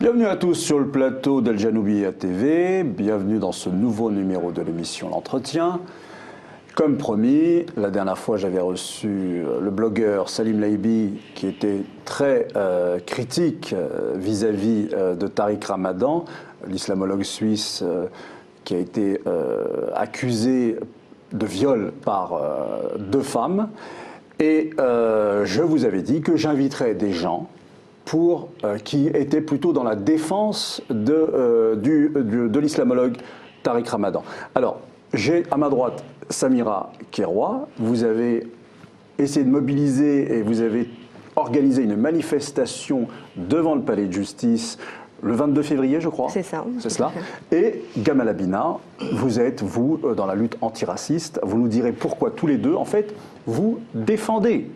Bienvenue à tous sur le plateau d'Al Janoubia TV, bienvenue dans ce nouveau numéro de l'émission L'Entretien. Comme promis, la dernière fois j'avais reçu le blogueur Salim Laibi qui était très critique vis-à-vis de Tariq Ramadan, l'islamologue suisse qui a été accusé de viol par deux femmes. Et je vous avais dit que j'inviterais des gens qui étaient plutôt dans la défense de l'islamologue Tariq Ramadan. Alors, j'ai à ma droite Samira Keroua. Vous avez essayé de mobiliser et vous avez organisé une manifestation devant le palais de justice le 22 février, je crois. C'est ça. C'est cela. Et Gamal Abina, vous êtes, vous, dans la lutte antiraciste. Vous nous direz pourquoi tous les deux, en fait, vous défendez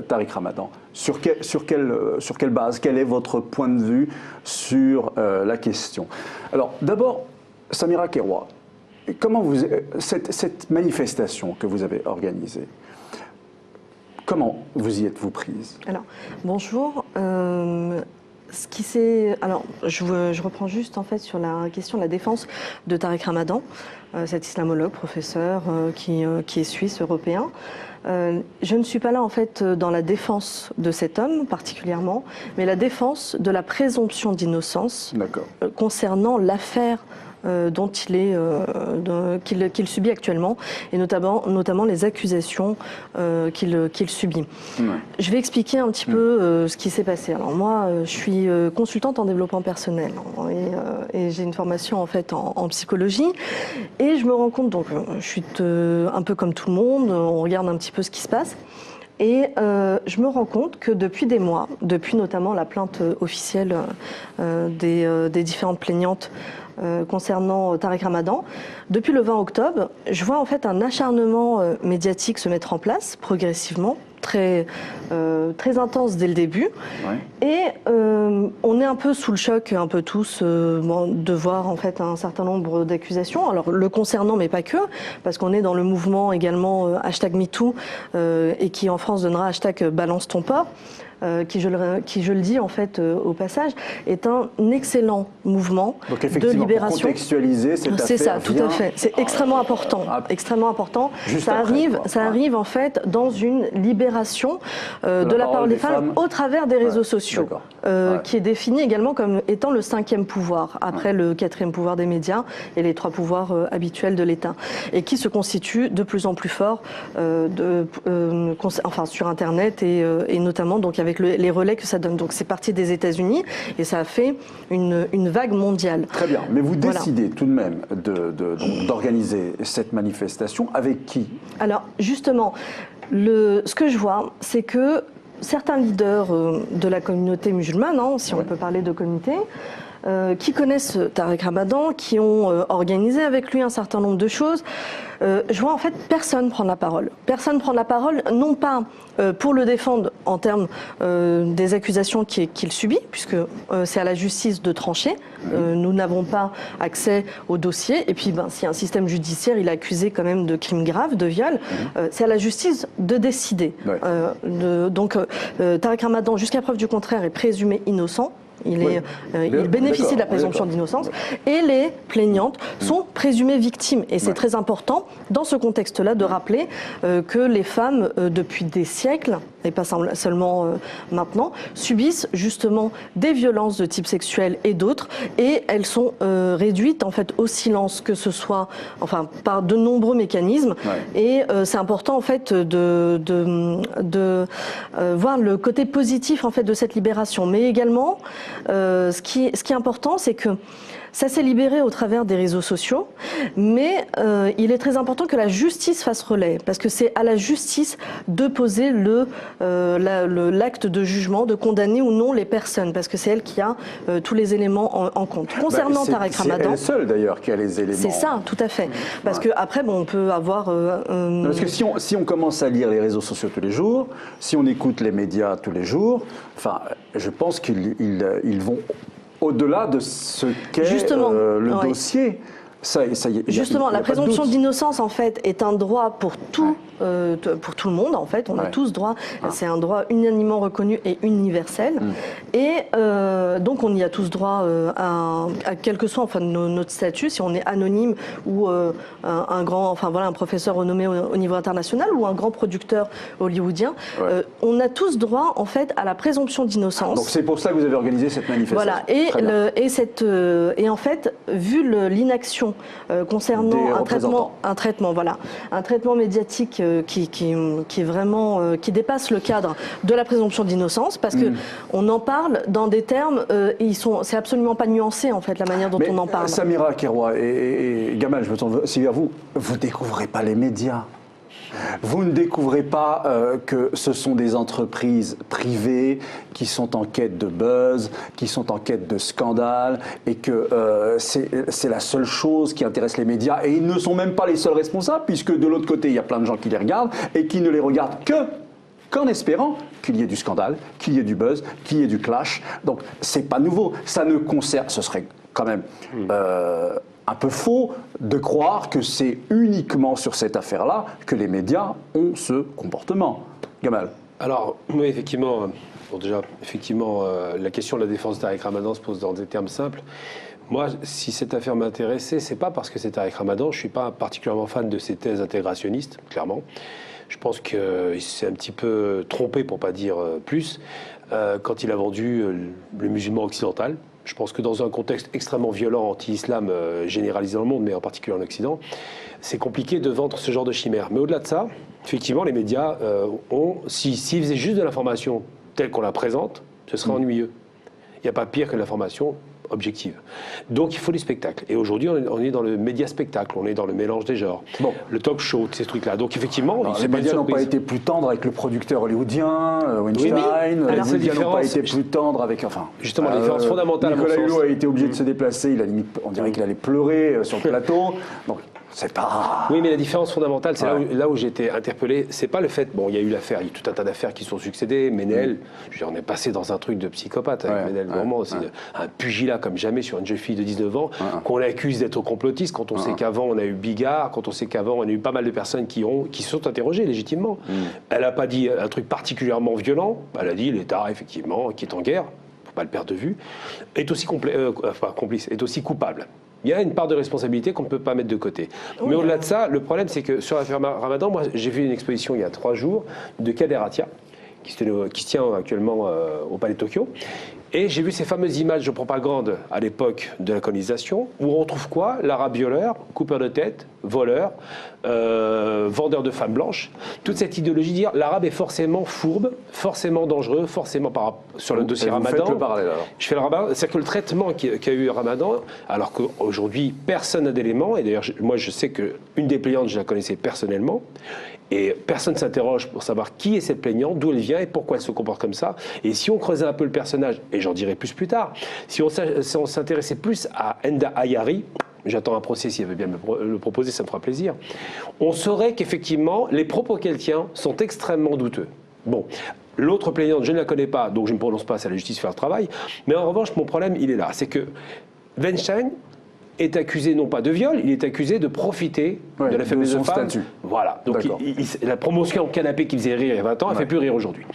Tariq Ramadan. Sur quelle base? Quel est votre point de vue sur la question? Alors, d'abord, Samira Keroua, comment cette manifestation que vous avez organisée, comment vous y êtes-vous prise? Alors, bonjour. Alors, je reprends juste en fait sur la question de la défense de Tariq Ramadan, cet islamologue, professeur qui est suisse, européen. Je ne suis pas là en fait dans la défense de cet homme particulièrement, mais la défense de la présomption d'innocence concernant l'affaire dont qu'il subit actuellement, et notamment les accusations qu'il subit. Ouais. Je vais expliquer un petit peu ce qui s'est passé. Alors moi, je suis consultante en développement personnel et j'ai une formation en fait en psychologie, et je me rends compte, donc je suis un peu comme tout le monde, on regarde un petit peu ce qui se passe. Et je me rends compte que depuis des mois, depuis notamment la plainte officielle des différentes plaignantes concernant Tariq Ramadan, depuis le 20 octobre, je vois en fait un acharnement médiatique se mettre en place progressivement, très intense dès le début. Ouais. Et on est un peu sous le choc, un peu tous, de voir en fait un certain nombre d'accusations. Alors le concernant, mais pas que, parce qu'on est dans le mouvement également #MeToo et qui en France donnera #Balance ton pas. Qui, je le dis en fait au passage, est un excellent mouvement de libération. Pour contextualiser cette affaire. C'est ça, tout à fait. C'est extrêmement important. Extrêmement important. Ça arrive en fait dans une libération de la parole des femmes au travers des réseaux sociaux, qui est défini également comme étant le 5e pouvoir, après le 4e pouvoir des médias et les 3 pouvoirs habituels de l'État, et qui se constitue de plus en plus fort sur Internet et notamment donc avec les relais que ça donne. Donc c'est parti des États-Unis et ça a fait une vague mondiale. Très bien, mais vous décidez tout de même d'organiser cette manifestation avec qui? Alors justement, ce que je vois, c'est que certains leaders de la communauté musulmane, si on peut parler de communauté, qui connaissent Tariq Ramadan, qui ont organisé avec lui un certain nombre de choses. Je vois en fait personne prendre la parole. Personne prend la parole, non pas pour le défendre en termes des accusations qu'il subit, puisque c'est à la justice de trancher. Nous n'avons pas accès au dossier. Et puis, si un système judiciaire, il est accusé quand même de crimes graves, de viol, c'est à la justice de décider. Donc, Tariq Ramadan, jusqu'à preuve du contraire, est présumé innocent. Il bénéficie de la présomption d'innocence et les plaignantes sont présumées victimes. Et c'est très important dans ce contexte-là de rappeler que les femmes, depuis des siècles, et pas seulement maintenant, subissent justement des violences de type sexuel et d'autres, et elles sont réduites en fait au silence, que ce soit par de nombreux mécanismes. Et c'est important en fait de voir le côté positif en fait de cette libération, mais également ce qui est important, c'est que ça s'est libéré au travers des réseaux sociaux, mais il est très important que la justice fasse relais, parce que c'est à la justice de poser l'acte de jugement, de condamner ou non les personnes, parce que c'est elle qui a tous les éléments en compte. Concernant Tariq Ramadan, c'est elle seule d'ailleurs qui a les éléments. C'est ça, tout à fait. Parce que après, on peut avoir. Parce que si on commence à lire les réseaux sociaux tous les jours, si on écoute les médias tous les jours, je pense qu'ils vont au-delà de ce qu'est le dossier. Justement, la présomption d'innocence, en fait, est un droit pour tout le monde, en fait. On a tous droit. C'est un droit unanimement reconnu et universel. Et donc, on y a tous droit à quel que soit enfin, notre statut, si on est anonyme ou un professeur renommé au niveau international ou un grand producteur hollywoodien. On a tous droit, en fait, à la présomption d'innocence. Donc, c'est pour ça que vous avez organisé cette manifestation. Voilà. Et en fait, vu l'inaction concernant un traitement médiatique qui est vraiment qui dépasse le cadre de la présomption d'innocence, parce que on en parle dans des termes, c'est absolument pas nuancé en fait la manière dont on en parle. Samira Kerwa et Gamal, je me tourne aussi vers vous. Vous découvrez pas les médias. Vous ne découvrez pas que ce sont des entreprises privées qui sont en quête de buzz, qui sont en quête de scandale, et que c'est la seule chose qui intéresse les médias. Et ils ne sont même pas les seuls responsables, puisque de l'autre côté, il y a plein de gens qui les regardent et qui ne les regardent qu'en espérant qu'il y ait du scandale, qu'il y ait du buzz, qu'il y ait du clash. Donc, c'est pas nouveau. Ça ne concerne... Ce serait quand même... un peu faux de croire que c'est uniquement sur cette affaire-là que les médias ont ce comportement. Gamal. Alors, oui, effectivement, la question de la défense de Tariq Ramadan se pose dans des termes simples. Moi, si cette affaire m'intéressait, c'est pas parce que c'est Tariq Ramadan. Je suis pas particulièrement fan de ses thèses intégrationnistes, clairement. Je pense qu'il s'est un petit peu trompé, pour pas dire plus, quand il a vendu le musulman occidental. Je pense que dans un contexte extrêmement violent anti-islam généralisé dans le monde, mais en particulier en Occident, c'est compliqué de vendre ce genre de chimère. Mais au-delà de ça, effectivement, les médias s'ils faisaient juste de l'information telle qu'on la présente, ce serait ennuyeux. Il n'y a pas pire que l'information objective. Donc il faut du spectacle. Et aujourd'hui, on est dans le média spectacle, on est dans le mélange des genres. Bon. Le talk show, ces trucs-là. Donc effectivement, les médias n'ont pas été plus tendres avec le producteur hollywoodien, Weinstein. Les médias n'ont pas été plus tendres avec... Justement, la différence fondamentale. Nicolas Hulot a été obligé de se déplacer. On dirait qu'il allait pleurer sur le plateau. Donc, c'est pas... Oui, mais la différence fondamentale, c'est là où j'ai été interpellé. C'est pas le fait... Bon, il y a eu l'affaire, il y a tout un tas d'affaires qui sont succédées. Ménel, on est passé dans un truc de psychopathe avec Ménel. Vraiment, c'est un pugilat comme jamais sur une jeune fille de 19 ans qu'on accuse d'être complotiste quand on sait qu'avant on a eu Bigard, quand on sait qu'avant on a eu pas mal de personnes qui se sont interrogées légitimement. Elle n'a pas dit un truc particulièrement violent. Elle a dit l'État, effectivement, qui est en guerre, faut pas le perdre de vue, est aussi complice, est aussi coupable. Il y a une part de responsabilité qu'on ne peut pas mettre de côté. Mais au-delà de ça, le problème, c'est que sur l'affaire Ramadan, moi, j'ai vu une exposition il y a 3 jours de Kader Atia, qui se tient actuellement au Palais de Tokyo. Et j'ai vu ces fameuses images de propagande à l'époque de la colonisation, où on trouve quoi? L'arabe violeur, coupeur de tête, voleur, vendeur de femmes blanches. Toute cette idéologie de dire l'arabe est forcément fourbe, forcément dangereux, forcément sur le dossier Ramadan. Faites le parallèle alors. Je fais le Ramadan. C'est-à-dire que le traitement qu'a eu Ramadan, alors qu'aujourd'hui personne n'a d'éléments, et d'ailleurs moi je sais qu'une des plaignantes, je la connaissais personnellement, et personne ne s'interroge pour savoir qui est cette plaignante, d'où elle vient et pourquoi elle se comporte comme ça. Et si on creusait un peu le personnage, et j'en dirai plus tard, si on s'intéressait plus à Enda Ayari, j'attends un procès, s'il veut bien me le proposer, ça me fera plaisir, on saurait qu'effectivement, les propos qu'elle tient sont extrêmement douteux. Bon, l'autre plaignante, je ne la connais pas, donc je ne me prononce pas, c'est à la justice de faire le travail, mais en revanche, mon problème, il est là, c'est que Weinstein est accusé non pas de viol, il est accusé de profiter de la faiblesse de femme. Statut. Voilà. Donc la promotion au canapé qui faisait rire il y a 20 ans, elle ne fait plus rire aujourd'hui.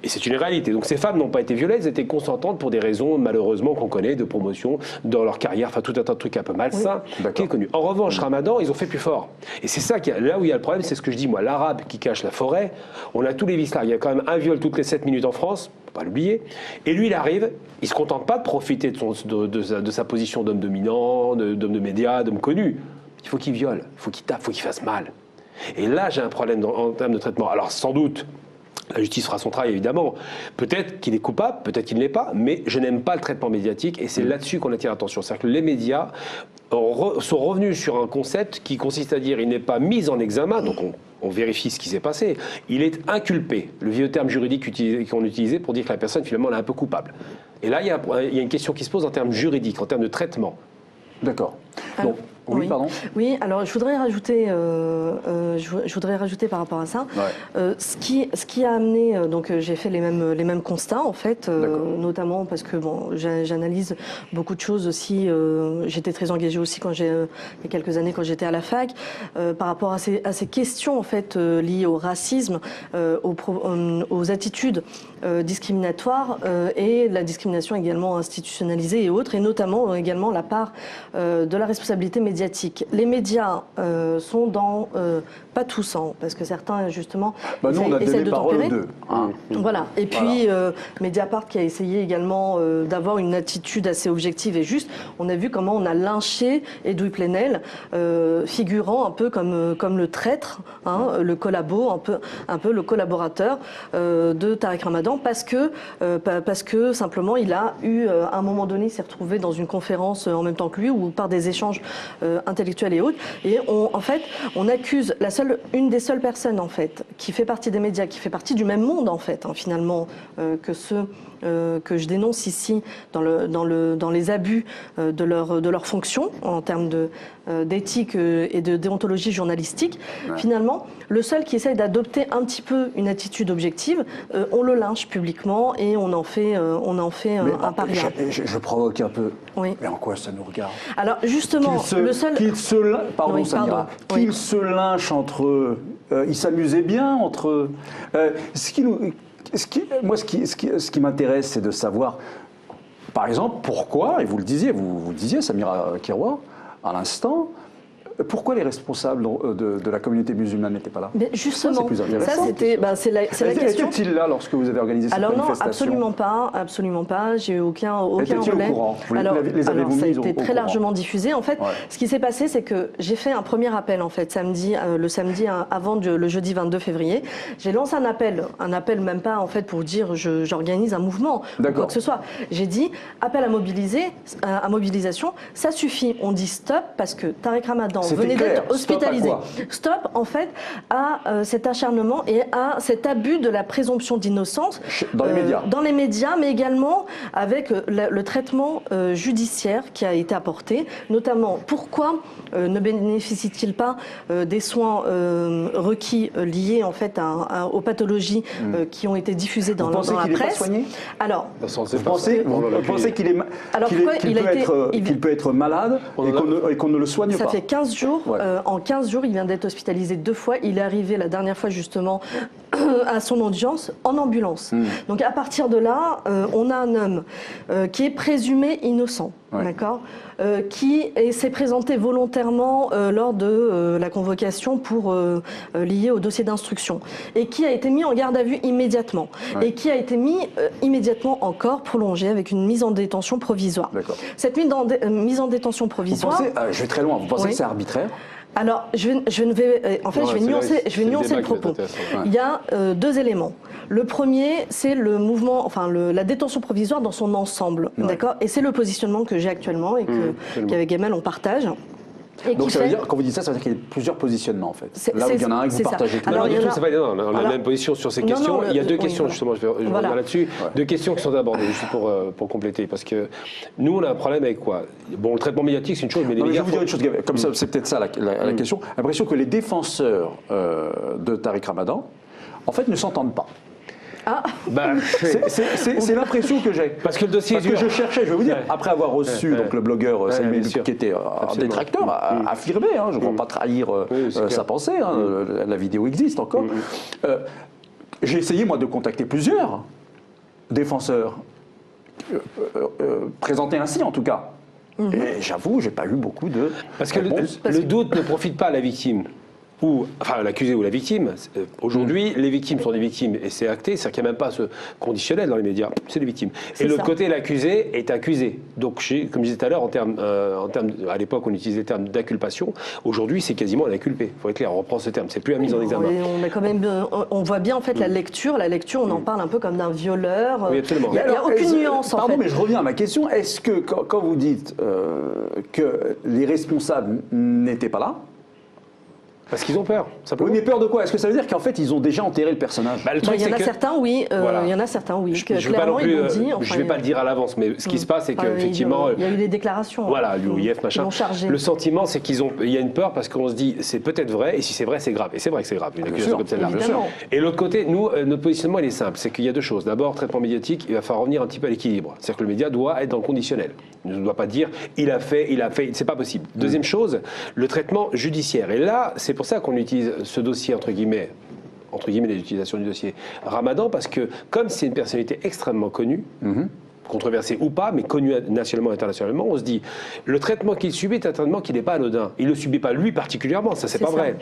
Et c'est une réalité. Donc ces femmes n'ont pas été violées, elles étaient consentantes pour des raisons malheureusement qu'on connaît, de promotion dans leur carrière, enfin tout un tas de trucs un peu malsains qui est connu. En revanche, Ramadan, ils ont fait plus fort. Et c'est ça là où il y a le problème, c'est ce que je dis moi, l'arabe qui cache la forêt, on a tous les vices là. Il y a quand même un viol toutes les 7 minutes en France. Pas l'oublier. Et lui, il arrive, il ne se contente pas de profiter de sa position d'homme dominant, d'homme de médias, d'homme connu. Il faut qu'il viole, il faut qu'il tape, il faut qu'il fasse mal. Et là, j'ai un problème en termes de traitement. Alors, sans doute, la justice fera son travail, évidemment. Peut-être qu'il est coupable, peut-être qu'il ne l'est pas, mais je n'aime pas le traitement médiatique et c'est là-dessus qu'on attire l'attention. C'est-à-dire que les médias sont revenus sur un concept qui consiste à dire qu'il n'est pas mis en examen, donc on vérifie ce qui s'est passé. Il est inculpé, le vieux terme juridique qu'on utilisait pour dire que la personne, finalement, elle est un peu coupable. Et là, il y a une question qui se pose en termes juridiques, en termes de traitement. D'accord. Donc, Oui, pardon. Oui, alors je voudrais rajouter par rapport à ça, ce qui a amené, donc j'ai fait les mêmes constats en fait, notamment parce que bon, j'analyse beaucoup de choses aussi. J'étais très engagée aussi il y a quelques années quand j'étais à la fac, par rapport à ces questions en fait liées au racisme, aux attitudes discriminatoires et la discrimination également institutionnalisée et autres, et notamment également la part de la responsabilité médiatique. Les médias sont dans, pas tous, parce que certains justement nous on a donné parole aux deux. Voilà. Et puis Mediapart qui a essayé également d'avoir une attitude assez objective et juste. On a vu comment on a lynché Edoui Plenel, figurant un peu comme le traître, le collabo, un peu le collaborateur de Tariq Ramadan, parce que simplement il a eu à un moment donné, il s'est retrouvé dans une conférence en même temps que lui ou par des échanges intellectuels et autres, et on accuse une des seules personnes en fait qui fait partie des médias, qui fait partie du même monde en fait finalement que ceux que je dénonce ici dans les abus de leur fonction en termes d'éthique et de déontologie journalistique. Finalement, le seul qui essaye d'adopter un petit peu une attitude objective, on le lynche publiquement et on en fait un paria. Je provoque un peu. Oui. Mais en quoi ça nous regarde? Alors justement, qu'ils se lynchent entre eux. Ils s'amusaient bien entre eux. Ce qui m'intéresse, c'est de savoir, par exemple, pourquoi, et vous le disiez, Samira Kiroua, à l'instant, pourquoi les responsables de la communauté musulmane n'étaient pas là? Mais justement, c'est plus intéressant. C'est la question. Étaient-ils là lorsque vous avez organisé cette manifestation? Alors non, absolument pas. J'ai eu aucun relais. Étaient-ils au courant? Les avez-vous ça a mis été très largement diffusé. En fait, ce qui s'est passé, c'est que j'ai fait un premier appel en fait le samedi avant le jeudi 22 février. J'ai lancé un appel même pas en fait pour dire j'organise un mouvement ou quoi que ce soit. J'ai dit appel à mobilisation, ça suffit. On dit stop parce que Tariq Ramadan venait d'être hospitalisé. Stop, en fait, à cet acharnement et à cet abus de la présomption d'innocence dans les médias. Dans les médias, mais également avec le traitement judiciaire qui a été apporté. Notamment, pourquoi ne bénéficie-t-il pas des soins requis liés en fait aux pathologies qui ont été diffusées dans la presse? Vous pensez qu'il n'est pas soigné? Alors, vous pensez qu'il peut être malade et qu'on ne le soigne pas? Ça fait 15 jours. En 15 jours, il vient d'être hospitalisé 2 fois. Il est arrivé la dernière fois justement à son audience en ambulance. Donc à partir de là, on a un homme qui est présumé innocent, d'accord, qui s'est présenté volontairement lors de la convocation liée au dossier d'instruction et qui a été mis en garde à vue immédiatement et qui a été mis immédiatement encore prolongé avec une mise en détention provisoire. Cette mise en détention provisoire... Vous pensez, je vais très loin, vous pensez que c'est arbitraire? Alors, je vais nuancer le propos. Il y a 2 éléments. Le premier, c'est le mouvement, la détention provisoire dans son ensemble, d'accord. Et c'est le positionnement que j'ai actuellement et qu'avec Gamal on partage. Donc ça veut dire, quand vous dites ça, ça veut dire qu'il y a plusieurs positionnements en fait. Là où il y en a un que vous partagez tout. Alors, c'est pas on a la même position sur ces questions. Il y a 2 questions justement, je vais revenir là-dessus. 2 questions qui sont abordées juste pour compléter, parce que nous on a un problème avec quoi? Bon, le traitement médiatique c'est une chose, mais les médias. Je vais vous dire une chose, comme ça, c'est peut-être ça la question. L'impression que les défenseurs de Tariq Ramadan, en fait, ne s'entendent pas. C'est l'impression que j'ai. Parce que le dossier Parce que je cherchais, je vais vous dire, après avoir reçu donc, le blogueur Salim Laibi, qui était un détracteur, affirmé, je ne vais pas trahir sa pensée, la vidéo existe encore. J'ai essayé, moi, de contacter plusieurs défenseurs, présentés ainsi en tout cas. Et j'avoue, j'ai pas eu beaucoup de. Parce que le doute ne profite pas à la victime. Enfin, l'accusé ou la victime. Aujourd'hui, les victimes sont des victimes et c'est acté, c'est-à-dire qu'il n'y a même pas ce conditionnel dans les médias, c'est des victimes. Et de l'autre côté, l'accusé est accusé. Donc, comme je disais tout à l'heure, à l'époque, on utilisait le terme d'inculpation. Aujourd'hui, c'est quasiment un inculpé. Il faut être clair, on reprend ce terme, c'est plus la mise en examen. On voit bien en fait la lecture, on en parle un peu comme d'un violeur. Oui, absolument. Il n'y a aucune nuance en fait. Pardon, mais je reviens à ma question. Est-ce que quand vous dites que les responsables n'étaient pas là, Parce qu'ils ont peur, simplement. Oui, mais peur de quoi? Est-ce que ça veut dire qu'en fait, ils ont déjà enterré le personnage? Le truc, il y en a que... certains, oui. Voilà. Il y en a certains, oui. Je ne vais pas non plus, je vais pas le dire à l'avance, mais ce qui se passe, c'est qu'effectivement... Il y a eu des déclarations. Voilà, l'UIF, machin. Le sentiment, c'est qu'il y a une peur parce qu'on se dit, c'est peut-être vrai, et si c'est vrai, c'est grave. Et c'est vrai que c'est grave, une accusation comme celle-là. Et l'autre côté, nous, notre positionnement, il est simple. C'est qu'il y a deux choses. D'abord, traitement médiatique, il va falloir revenir un petit peu à l'équilibre. C'est-à-dire que le média doit être dans le conditionnel. Il ne doit pas dire, il a fait, c'est pas possible. Deuxième chose, le traitement judiciaire. Et là, c'est pour ça qu'on utilise ce dossier, entre guillemets, l'utilisation du dossier Ramadan, parce que comme c'est une personnalité extrêmement connue, controversée ou pas, mais connue nationalement et internationalement, on se dit, le traitement qu'il subit est un traitement qui n'est pas anodin. Il ne le subit pas lui particulièrement, ça c'est pas vrai.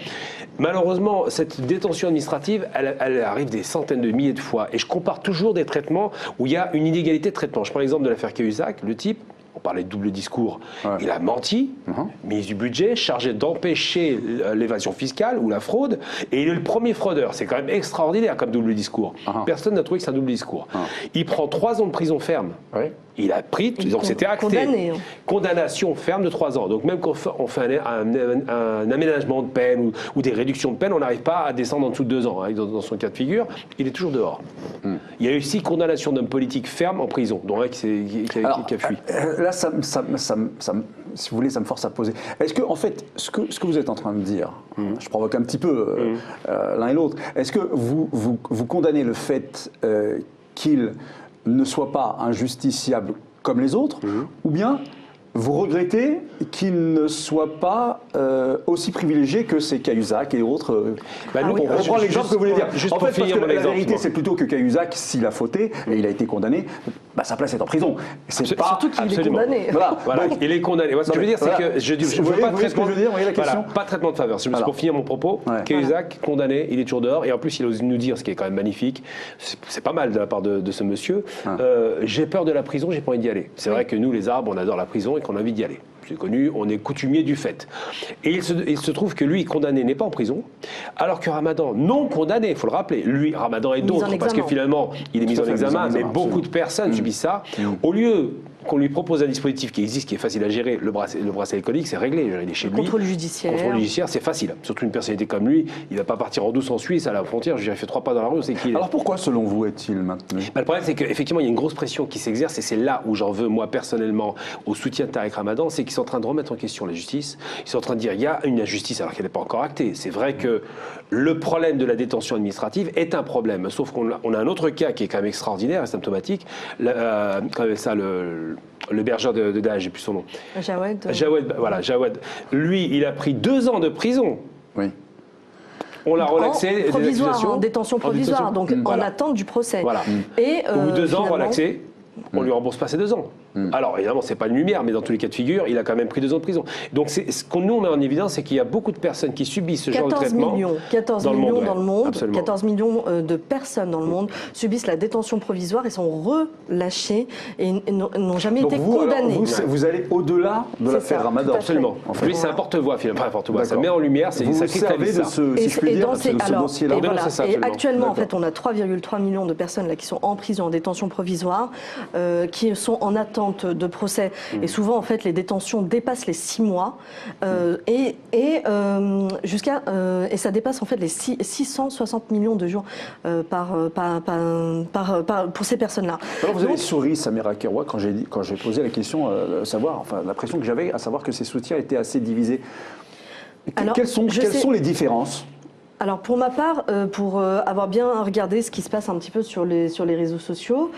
Malheureusement, cette détention administrative, elle arrive des centaines de milliers de fois. Et je compare toujours des traitements où il y a une inégalité de traitement. Je prends l'exemple de l'affaire Cahuzac, le type, on parlait de double discours. Ouais. Il a menti, ministre du budget, chargé d'empêcher l'évasion fiscale ou la fraude, et il est le premier fraudeur. C'est quand même extraordinaire comme double discours. Personne n'a trouvé que c'est un double discours. Il prend 3 ans de prison ferme. Ouais. Il a pris, donc c'était acté. Condamné. Condamnation ferme de 3 ans. Donc même quand on fait un aménagement de peine ou des réductions de peine, on n'arrive pas à descendre en dessous de 2 ans. Hein. Dans son cas de figure, il est toujours dehors. Il y a eu 6 condamnations d'hommes politiques fermes en prison, dont un qui a fui. Là, si vous voulez, ça me force à poser. Est-ce que, en fait, ce que vous êtes en train de dire, je provoque un petit peu l'un et l'autre, est-ce que vous condamnez le fait qu'il ne soit pas injusticiable comme les autres, ou bien vous regrettez qu'il ne soit pas aussi privilégié que ces Cahuzac et autres on reprend l'exemple que vous voulez dire. En fait, parce que la vérité, c'est plutôt que Cahuzac, s'il a fauté, et il a été condamné, sa place est en prison. C'est pas surtout qu'il est condamné. Voilà. Donc, il est condamné. Moi, ce que je veux dire, c'est que je ne veux pas de traitement. Pas de traitement de faveur. Juste pour finir mon propos, Cahuzac, condamné, il est toujours dehors, et en plus, il ose nous dire, ce qui est quand même magnifique, c'est pas mal de la part de ce monsieur, j'ai peur de la prison, j'ai pas envie d'y aller. C'est vrai que nous, les Arabes, on adore la prison et qu'on a envie d'y aller. C'est connu, on est coutumier du fait. Et il se trouve que lui, condamné, n'est pas en prison, alors que Ramadan, non condamné, il faut le rappeler, lui, Ramadan et d'autres, parce que finalement, il est mis en examen, mais beaucoup de personnes subissent ça. Au lieu qu'on lui propose un dispositif qui existe, qui est facile à gérer, le bracelet électronique, c'est réglé, il est chez lui. Contrôle judiciaire. Contrôle judiciaire, c'est facile. Surtout une personnalité comme lui, il ne va pas partir en douce en Suisse, à la frontière, je dirais, il fait 3 pas dans la rue, on sait qui il est. Alors pourquoi, selon vous, est-il maintenu ? Le problème, c'est qu'effectivement, il y a une grosse pression qui s'exerce, et c'est là où j'en veux, moi, personnellement, au soutien de Tariq Ramadan, c'est qu'ils sont en train de remettre en question la justice. Ils sont en train de dire, il y a une injustice alors qu'elle n'est pas encore actée. C'est vrai que le problème de la détention administrative est un problème, sauf qu'on a un autre cas qui est quand même extraordinaire et symptomatique, le bergeur de Daesh, j'ai plus son nom. Jawed. Lui, il a pris 2 ans de prison. Oui. On l'a relaxé. En détention provisoire, donc en attente du procès. Voilà. Et, au bout de 2 ans, relaxé. On lui rembourse pas ses 2 ans. Alors évidemment, c'est pas une lumière, mais dans tous les cas de figure, il a quand même pris 2 ans de prison. Donc ce qu'on nous met en évidence, c'est qu'il y a beaucoup de personnes qui subissent ce genre de traitement. 14 millions dans le monde. 14 millions de personnes dans le monde subissent la détention provisoire et sont relâchées et n'ont jamais été condamnées. Alors, vous allez au-delà de l'affaire Ramadan. Absolument. En fait, lui, c'est un porte-voix, finalement. Pas un porte-voix. Ça met en lumière, ça cristallise ça. Si je puis dire, de ce dossier-là. Et actuellement, en fait, on a 3,3 millions de personnes là qui sont en prison, en détention provisoire, qui sont en attente de procès. Et souvent, en fait, les détentions dépassent les 6 mois et ça dépasse en fait les 660 millions de jours pour ces personnes-là. Alors vous avez souri, Samira Keroua, quand j'ai posé la question, l'impression que j'avais, à savoir que ces soutiens étaient assez divisés. Quelles sont les différences ? Alors pour ma part, pour avoir bien regardé ce qui se passe un petit peu sur les réseaux sociaux,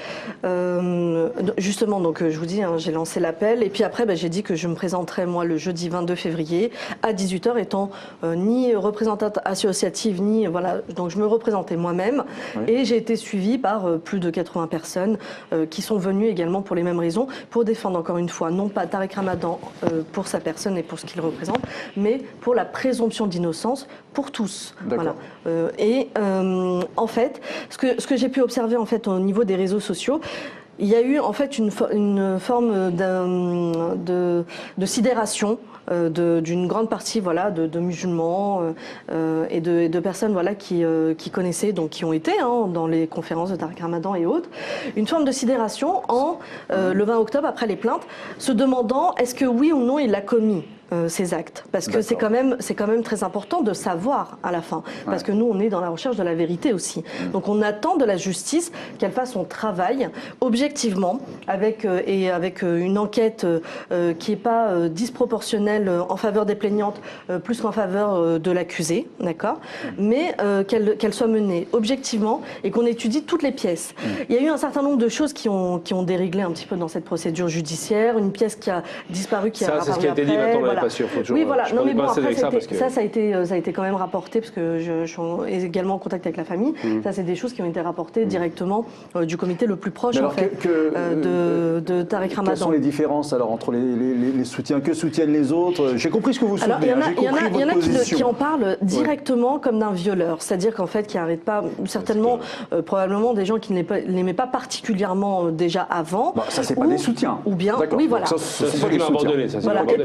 justement, donc je vous dis, j'ai lancé l'appel et puis après j'ai dit que je me présenterais moi le jeudi 22 février à 18h étant ni représentante associative ni donc je me représentais moi-même et j'ai été suivie par plus de 80 personnes qui sont venues également pour les mêmes raisons, pour défendre encore une fois non pas Tariq Ramadan pour sa personne et pour ce qu'il représente, mais pour la présomption d'innocence pour tous. Voilà. En fait, ce que j'ai pu observer en fait au niveau des réseaux sociaux, il y a eu en fait une forme de sidération d'une grande partie de musulmans et de personnes qui connaissaient, donc qui ont été dans les conférences de Tariq Ramadan et autres, une forme de sidération le 20 octobre après les plaintes, se demandant est-ce que oui ou non il l'a commis. ces actes. Parce que c'est quand même très important de savoir à la fin. Parce que nous, on est dans la recherche de la vérité aussi. Donc on attend de la justice qu'elle fasse son travail objectivement, avec une enquête qui n'est pas disproportionnelle en faveur des plaignantes, plus qu'en faveur de l'accusé, d'accord, mais qu'elle soit menée objectivement et qu'on étudie toutes les pièces. Il y a eu un certain nombre de choses qui ont déréglé un petit peu dans cette procédure judiciaire, une pièce qui a disparu, qui a apparu c'est ce qui a été dit, maintenant on n'est pas sûr. Oui, voilà. Non, mais bon, après, ça a été quand même rapporté, parce que je suis également en contact avec la famille. Ça, c'est des choses qui ont été rapportées directement du comité le plus proche, en fait, de Tariq Ramadan. Quelles sont les différences alors entre les soutiens? Que soutiennent les autres? J'ai compris ce que vous soutenez. Il y en a qui en parlent directement comme d'un violeur, c'est-à-dire qu'en fait, qui n'arrêtent pas, certainement, probablement des gens qui ne l'aimaient pas particulièrement déjà avant. Ça, c'est pas des soutiens. Ou bien, oui, voilà. Ça, c'est pas des soutiens. Voilà. Et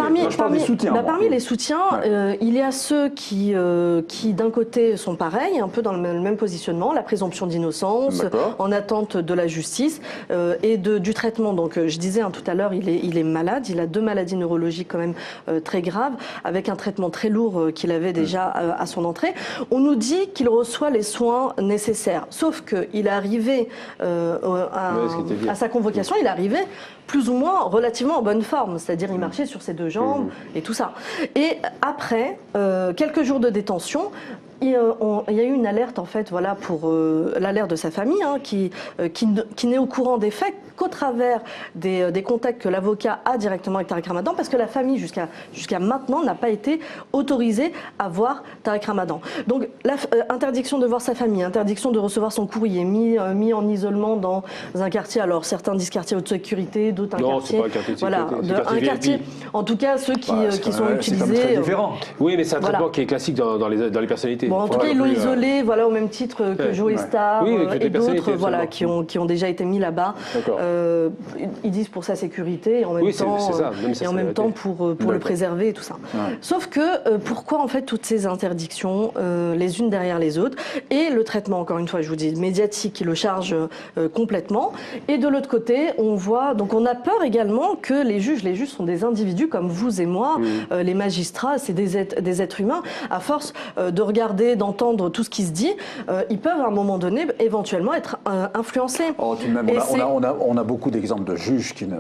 parmi les soutiens, il y a ceux qui d'un côté sont pareils, un peu dans le même positionnement, la présomption d'innocence, en attente de la justice et du traitement. Donc, je disais tout à l'heure, il est malade, il a 2 maladies neurologiques quand même très graves, avec un traitement très lourd qu'il avait déjà à son entrée. On nous dit qu'il reçoit les soins nécessaires, sauf qu'il est arrivé à sa convocation, il est arrivé plus ou moins relativement en bonne forme, c'est-à-dire il marchait sur ses 2 jambes et tout ça. Et après quelques jours de détention, il y a eu une alerte en fait, voilà, pour l'alerte de sa famille, qui n'est au courant des faits qu'au travers des contacts que l'avocat a directement avec Tariq Ramadan, parce que la famille jusqu'à maintenant n'a pas été autorisée à voir Tariq Ramadan. Donc interdiction de voir sa famille, interdiction de recevoir son courrier, mis en isolement dans un quartier. Alors certains disent quartier haute sécurité, d'autres un quartier. Non, c'est pas un quartier de sécurité. Voilà, un quartier. En tout cas, ceux qui sont utilisés. C'est différent. Oui, mais c'est un traitement qui est classique dans les personnalités. Bon, en tout cas, ils l'ont isolé, voilà, au même titre que Joe Star et d'autres, voilà, qui ont déjà été mis là-bas. Ils disent pour sa sécurité et en même temps, pour le préserver et tout ça. Sauf que pourquoi en fait toutes ces interdictions les unes derrière les autres, et le traitement, encore une fois, je vous dis, médiatique qui le charge complètement, et de l'autre côté, on a peur également que les juges sont des individus comme vous et moi, les magistrats, c'est des êtres humains. À force de regarder, d'entendre tout ce qui se dit, ils peuvent à un moment donné éventuellement être influencés. Tout de même, on a beaucoup d'exemples de juges qui ne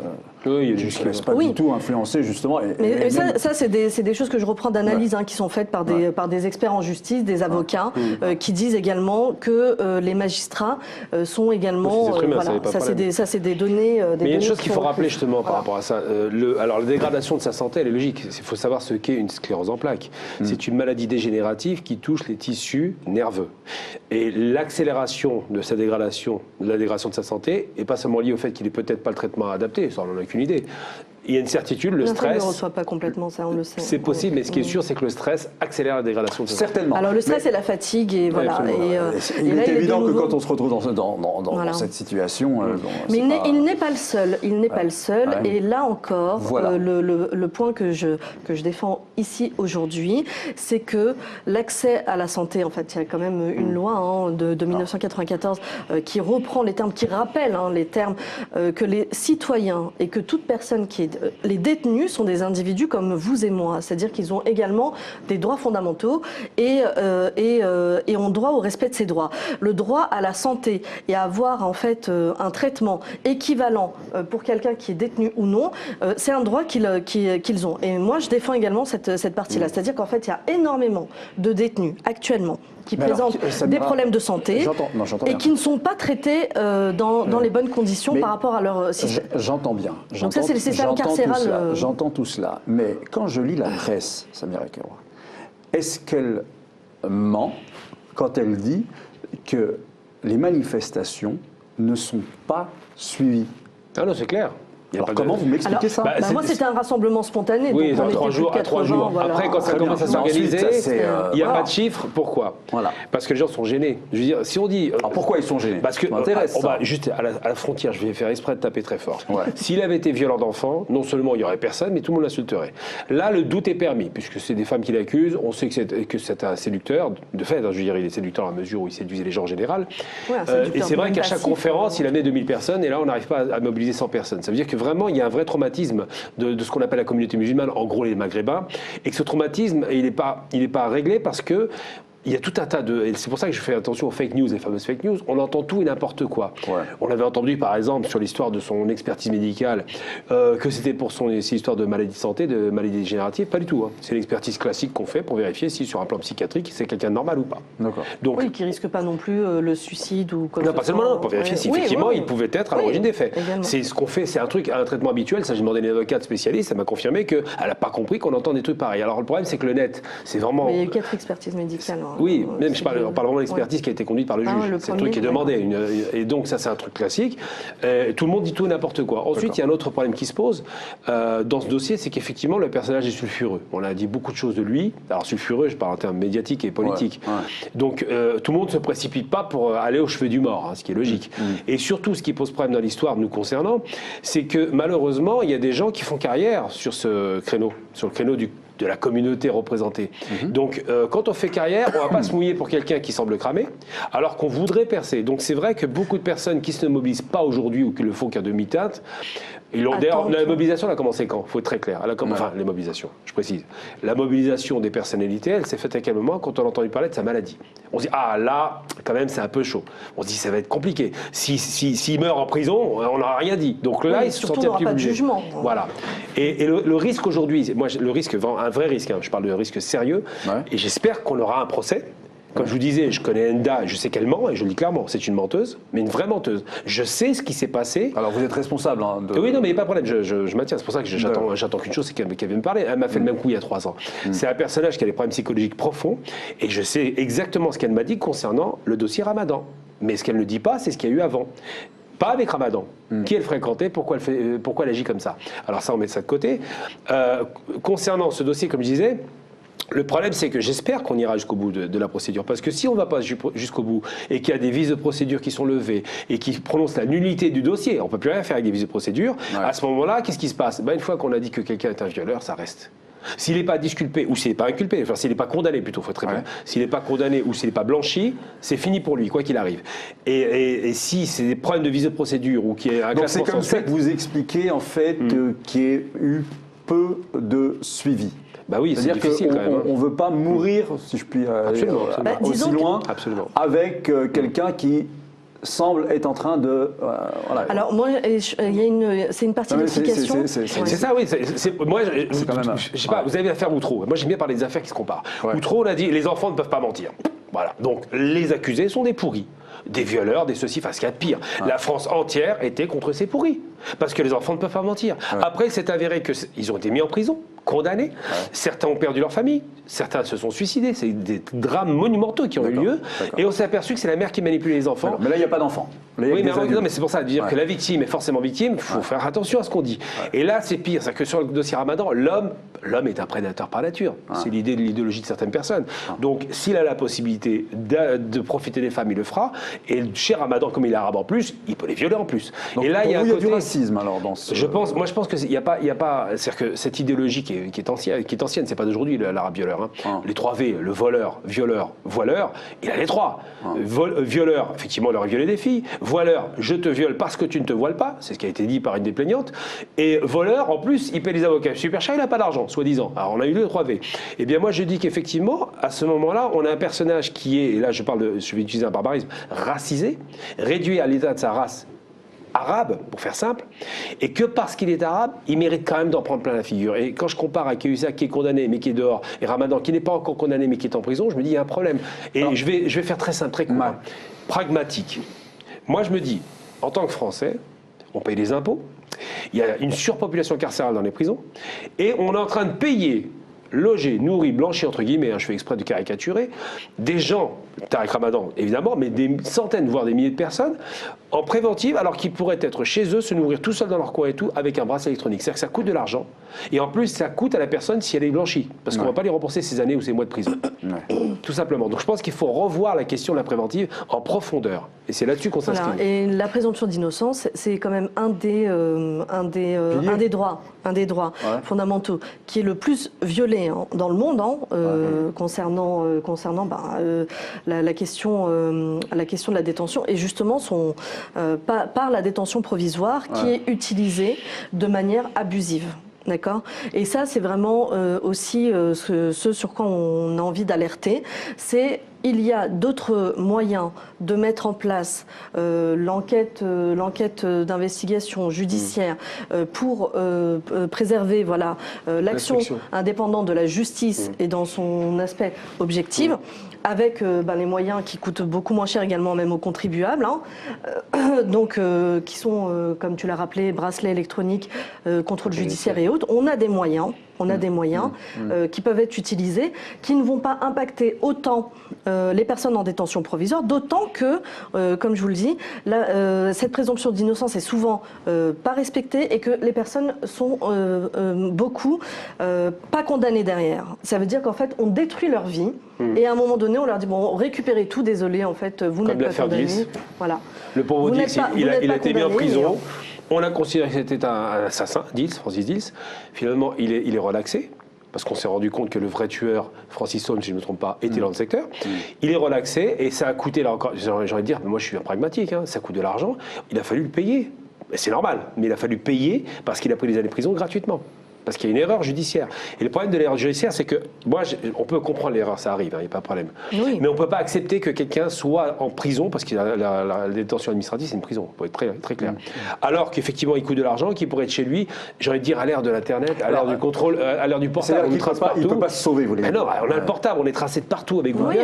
laissent pas du tout influencer justement. Mais ça c'est des choses que je reprends d'analyse qui sont faites par des experts en justice, des avocats, qui disent également que les magistrats sont également... ça c'est des données... Mais il y a une chose qu'il faut rappeler justement par rapport à ça. Alors la dégradation de sa santé, elle est logique. Il faut savoir ce qu'est une sclérose en plaques. C'est une maladie dégénérative qui touche les tissus nerveux. Et l'accélération de sa dégradation, de la dégradation de sa santé, n'est pas seulement liée au fait qu'il n'ait peut-être pas le traitement adapté, ça on n'en a aucune idée. Il y a une certitude, le stress... ne reçoit pas complètement ça, on le sait. C'est possible, mais ce qui est sûr, c'est que le stress accélère la dégradation de sa santé. Certainement. Alors le stress et la fatigue, et voilà. Il est évident que quand on se retrouve dans cette situation... mais il n'est pas le seul. Il n'est pas le seul. Et là encore, le point que je défends ici aujourd'hui, c'est que l'accès à la santé, en fait, il y a quand même une loi de 1994 qui reprend les termes, qui rappelle les termes que les citoyens et que toute personne qui est... Les détenus sont des individus comme vous et moi, c'est-à-dire qu'ils ont également des droits fondamentaux et ont droit au respect de ces droits. Le droit à la santé et à avoir en fait un traitement équivalent pour quelqu'un qui est détenu ou non, c'est un droit qu'ils ont. Et moi, je défends également cette partie-là, c'est-à-dire qu'en fait, il y a énormément de détenus actuellement qui présentent des problèmes de santé et qui ne sont pas traités dans les bonnes conditions par rapport à leur système. J'entends bien. Donc ça, c'est le système carcéral. J'entends tout cela. Mais quand je lis la presse, Samira Keroua, est-ce qu'elle ment quand elle dit que les manifestations ne sont pas suivies? Ah non, c'est clair. Alors comment vous m'expliquez ça? Moi, c'était un rassemblement spontané. Oui, donc à 3 jours. Voilà. Après, quand ça commence à s'organiser, il n'y a pas de chiffres. Pourquoi? Parce que les gens sont gênés. Je veux dire, si on dit... Alors pourquoi ils sont gênés? Parce que juste à la frontière, je vais faire exprès de taper très fort. S'il avait été violent d'enfant, non seulement il n'y aurait personne, mais tout le monde l'insulterait. Là, le doute est permis, puisque c'est des femmes qui l'accusent. On sait que c'est un séducteur. De fait, je veux dire, il est séducteur à la mesure où il séduisait les gens en général. Et c'est vrai qu'à chaque conférence, il amenait 2000 personnes, et là, on n'arrive pas à mobiliser 100 personnes. Ça veut dire que que vraiment il y a un vrai traumatisme de ce qu'on appelle la communauté musulmane, en gros les Maghrébins, et que ce traumatisme, il n'est pas réglé parce que il y a tout un tas de... Et c'est pour ça que je fais attention aux fake news, les fameuses fake news. On entend tout et n'importe quoi. Ouais. On avait entendu, par exemple, sur l'histoire de son expertise médicale, que c'était pour son histoire de maladie de santé, de maladie dégénérative. Pas du tout. Hein. C'est l'expertise classique qu'on fait pour vérifier si, sur un plan psychiatrique, c'est quelqu'un de normal ou pas. D'accord. Donc, oui, qui ne risque pas non plus le suicide ou quoi que ce soit. Non, pas seulement, non, pour vérifier si effectivement il pouvait être à l'origine des faits. Également. C'est ce qu'on fait, c'est un traitement habituel. Ça, j'ai demandé à une avocate spécialiste, elle m'a confirmé qu'elle n'a pas compris qu'on entend des trucs pareils. Alors, le problème, c'est que le net, c'est vraiment... Mais il y a eu 4 expertises médicales. Oui, même je parle vraiment de l'expertise qui a été conduite par le juge. C'est le truc qui est demandé. Et donc, ça, c'est un truc classique. Tout le monde dit tout et n'importe quoi. Ensuite, il y a un autre problème qui se pose dans ce dossier, c'est qu'effectivement, le personnage est sulfureux. On a dit beaucoup de choses de lui. Alors, sulfureux, je parle en termes médiatiques et politiques. Ouais, ouais. Donc, tout le monde ne se précipite pas pour aller aux cheveux du mort, hein, ce qui est logique. Et surtout, ce qui pose problème dans l'histoire nous concernant, c'est que malheureusement, il y a des gens qui font carrière sur ce créneau, sur le créneau de la communauté représentée. Donc, quand on fait carrière, on ne va pas se mouiller pour quelqu'un qui semble cramer, alors qu'on voudrait percer. Donc, c'est vrai que beaucoup de personnes qui ne se mobilisent pas aujourd'hui ou qui le font qu'à demi-teinte, d'ailleurs, la mobilisation, elle a commencé quand ? Il faut être très clair. Enfin, les mobilisations, je précise. La mobilisation des personnalités, elle s'est faite à quel moment ? Quand on a entendu parler de sa maladie. On se dit, ah là, quand même, c'est un peu chaud. On se dit, ça va être compliqué. S'il meurt en prison, on n'aura rien dit. Donc là, il se sentait plus obligé. Voilà. Et le risque aujourd'hui, moi, le risque, un vrai risque, hein, je parle de risque sérieux, et j'espère qu'on aura un procès. Comme je vous disais, je connais Enda, je sais qu'elle ment, et je le dis clairement, c'est une menteuse, mais une vraie menteuse. Je sais ce qui s'est passé. Alors vous êtes responsable de... Oui, non, mais il n'y a pas de problème, je maintiens. C'est pour ça que j'attends qu'une chose, c'est qu'elle vienne me parler. Elle m'a fait le même coup il y a 3 ans. C'est un personnage qui a des problèmes psychologiques profonds, et je sais exactement ce qu'elle m'a dit concernant le dossier Ramadan. Mais ce qu'elle ne dit pas, c'est ce qu'il y a eu avant. Pas avec Ramadan. Qui elle fréquentait, pourquoi elle agit comme ça. Alors ça, on met ça de côté. Concernant ce dossier, comme je disais, le problème, c'est que j'espère qu'on ira jusqu'au bout de la procédure. Parce que si on ne va pas jusqu'au bout et qu'il y a des vices de procédure qui sont levés et qui prononcent la nullité du dossier, on ne peut plus rien faire avec des vices de procédure, à ce moment-là, qu'est-ce qui se passe ? Une fois qu'on a dit que quelqu'un est un violeur, ça reste. S'il n'est pas disculpé, ou s'il n'est pas inculpé, enfin s'il n'est pas condamné plutôt, il faut être très bien. S'il n'est pas condamné ou s'il n'est pas blanchi, c'est fini pour lui, quoi qu'il arrive. Et si c'est des problèmes de vice de procédure ou qu'il y ait un classement donc c'est comme ça que vous expliquez en fait qu'il y ait eu peu de suivi. Bah oui, c'est difficile quand même. On ne veut pas mourir, si je puis aller aussi loin, avec quelqu'un qui semble être en train de... voilà. Alors moi, c'est une partie d'explication. C'est ça, oui. Moi, je sais pas, vous avez l'affaire Outreau. Moi, j'aime bien parler des affaires qui se comparent. Outreau, on a dit, les enfants ne peuvent pas mentir. Voilà. Donc, les accusés sont des pourris. Des violeurs, des ceci, enfin ce qu'il y a de pire. La France entière était contre ces pourris. Parce que les enfants ne peuvent pas mentir. Après, il s'est avéré qu'ils ont été mis en prison, condamnés. Certains ont perdu leur famille. Certains se sont suicidés. C'est des drames monumentaux qui ont eu lieu. Et on s'est aperçu que c'est la mère qui manipulait les enfants. Mais là, il n'y a pas d'enfants. Oui, mais c'est pour ça, de dire que la victime est forcément victime, il faut faire attention à ce qu'on dit. Et là, c'est pire. C'est que sur le dossier Ramadan, l'homme est un prédateur par nature. C'est l'idée de l'idéologie de certaines personnes. Donc, s'il a la possibilité de profiter des femmes, il le fera. Et chez Ramadan, comme il est arabe en plus, il peut les violer en plus. Donc, et là, il y a du racisme alors dans ce... Je pense qu'il n'y a pas, c'est-à-dire que cette idéologie qui est ancienne, c'est pas d'aujourd'hui l'arabe violeur. Hein. Les 3 V, le voleur, violeur, voileur, il a les 3. Violeur, effectivement, il aurait violé des filles. Voileur, je te viole parce que tu ne te voiles pas, c'est ce qui a été dit par une des plaignantes. Et voleur, en plus, il paie les avocats super cher, il n'a pas d'argent, soi-disant. Alors on a eu le 3V. Eh bien moi je dis qu'effectivement, à ce moment-là, on a un personnage qui est, et là je vais utiliser un barbarisme, racisé, réduit à l'état de sa race arabe, pour faire simple, et que parce qu'il est arabe, il mérite quand même d'en prendre plein la figure. Et quand je compare à Kéhusa qui est condamné mais qui est dehors, et Ramadan qui n'est pas encore condamné mais qui est en prison, je me dis il y a un problème. Et je vais faire très simple, très court, pragmatique. Moi, je me dis, en tant que Français, on paye des impôts, il y a une surpopulation carcérale dans les prisons, et on est en train de payer, loger, nourrir, blanchir, entre guillemets, je fais exprès de caricaturer, des gens, Tariq Ramadan évidemment, mais des centaines, voire des milliers de personnes, en préventive, alors qu'ils pourraient être chez eux, se nourrir tout seuls dans leur coin et tout, avec un bracelet électronique. C'est-à-dire que ça coûte de l'argent, et en plus, ça coûte à la personne si elle est blanchie, parce qu'on ne va pas lui rembourser ses années ou ses mois de prison. Tout simplement. Donc je pense qu'il faut revoir la question de la préventive en profondeur. Et c'est là-dessus qu'on s'inscrit. Voilà. Et la présomption d'innocence, c'est quand même un des droits fondamentaux qui est le plus violé tollé dans le monde concernant la question de la détention et justement par la détention provisoire qui est utilisée de manière abusive. D'accord. Et ça, c'est vraiment aussi ce sur quoi on a envie d'alerter. C'est il y a d'autres moyens de mettre en place l'enquête d'investigation judiciaire pour préserver l'action indépendante de la justice et dans son aspect objectif. Avec les moyens qui coûtent beaucoup moins cher également même aux contribuables, qui sont, comme tu l'as rappelé, bracelets électroniques, contrôle judiciaire et autres. On a des moyens qui peuvent être utilisés, qui ne vont pas impacter autant les personnes en détention provisoire, d'autant que, comme je vous le dis, cette présomption d'innocence est souvent pas respectée et que les personnes sont beaucoup pas condamnées derrière. Ça veut dire qu'en fait, on détruit leur vie et à un moment donné, on leur dit bon, récupérez tout, désolé, en fait, vous n'êtes pas condamné. Voilà. Le pauvre Dils, il a été mis en prison. On a considéré que c'était un assassin, Francis Dils. Finalement, il est relaxé, parce qu'on s'est rendu compte que le vrai tueur, Francis Holm, si je ne me trompe pas, était dans le secteur. Il est relaxé, et ça a coûté, là encore, j'ai envie de dire, mais moi je suis un pragmatique, ça coûte de l'argent, il a fallu le payer. C'est normal, mais il a fallu payer parce qu'il a pris des années de prison gratuitement. Parce qu'il y a une erreur judiciaire. Et le problème de l'erreur judiciaire, c'est que, on peut comprendre l'erreur, ça arrive, il n'y a pas de problème. Oui. Mais on ne peut pas accepter que quelqu'un soit en prison, parce que la détention administrative, c'est une prison, pour être très, très clair. Alors qu'effectivement, il coûte de l'argent, qu'il pourrait être chez lui, j'ai envie de dire, à l'ère de l'Internet, à l'ère du contrôle, à l'ère du portable, on trace partout. Il ne peut pas se sauver, vous voulez dire. Non, on a le portable, on est tracé de partout avec vous. Oui,